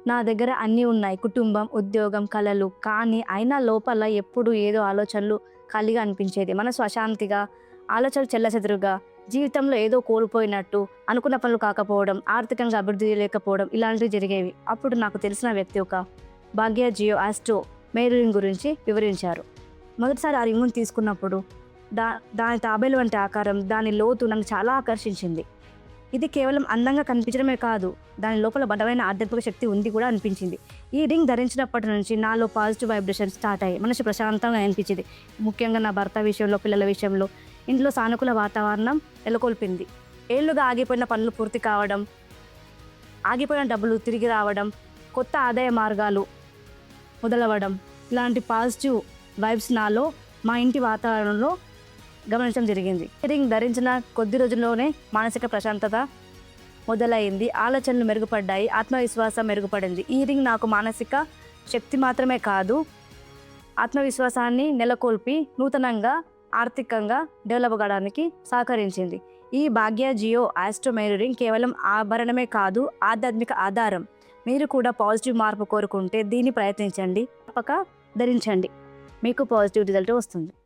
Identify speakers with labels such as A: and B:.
A: నా దగ్గర అన్నీ ఉన్నాయి. కుటుంబం, ఉద్యోగం, కలలు. కానీ అయినా లోపల ఎప్పుడు ఏదో ఆలోచనలు ఖాళీగా అనిపించేది. మనసు అశాంతిగా, ఆలోచనలు చెల్లచెదురుగా, జీవితంలో ఏదో కోల్పోయినట్టు, అనుకున్న పనులు కాకపోవడం, ఆర్థికంగా అభివృద్ధి లేకపోవడం ఇలాంటివి జరిగేవి. అప్పుడు నాకు తెలిసిన వ్యక్తి ఒక భాగ్య జియో ఆస్ట్రో మెయిల్ గురించి వివరించారు. మొదటిసారి ఆ రింగును తీసుకున్నప్పుడు దాని తాబేలు వంటి ఆకారం, దాని లోతు నన్ను చాలా ఆకర్షించింది. ఇది కేవలం అందంగా కనిపించడమే కాదు, దాని లోపల బలమైన ఆధ్యాత్మిక శక్తి ఉంది కూడా అనిపించింది. ఈ రింగ్ ధరించినప్పటి నుంచి నాలో పాజిటివ్ వైబ్రేషన్ స్టార్ట్ అయ్యాయి. మనసు ప్రశాంతంగా అనిపించింది. ముఖ్యంగా నా భర్త విషయంలో, పిల్లల విషయంలో ఇంట్లో సానుకూల వాతావరణం నెలకొల్పింది. ఏళ్లుగా ఆగిపోయిన పనులు పూర్తి కావడం, ఆగిపోయిన డబ్బులు తిరిగి రావడం, కొత్త ఆదాయ మార్గాలు మొదలవ్వడం, ఇలాంటి పాజిటివ్ వైబ్స్ నాలో, మా ఇంటి వాతావరణంలో గమనించడం జరిగింది. రింగ్ ధరించిన కొద్ది రోజుల్లోనే మానసిక ప్రశాంతత మొదలైంది. ఆలోచనలు మెరుగుపడ్డాయి. ఆత్మవిశ్వాసం మెరుగుపడింది. ఈ రింగ్ నాకు మానసిక శక్తి మాత్రమే కాదు, ఆత్మవిశ్వాసాన్ని నెలకొల్పి నూతనంగా ఆర్థికంగా డెవలప్ అవ్వడానికి సహకరించింది. ఈ భాగ్య జియో ఆస్ట్రో మెయిల్ రింగ్ కేవలం ఆభరణమే కాదు, ఆధ్యాత్మిక ఆధారం. మీరు కూడా పాజిటివ్ మార్పు కోరుకుంటే దీన్ని ప్రయత్నించండి. తప్పక ధరించండి. మీకు పాజిటివ్ రిజల్ట్ వస్తుంది.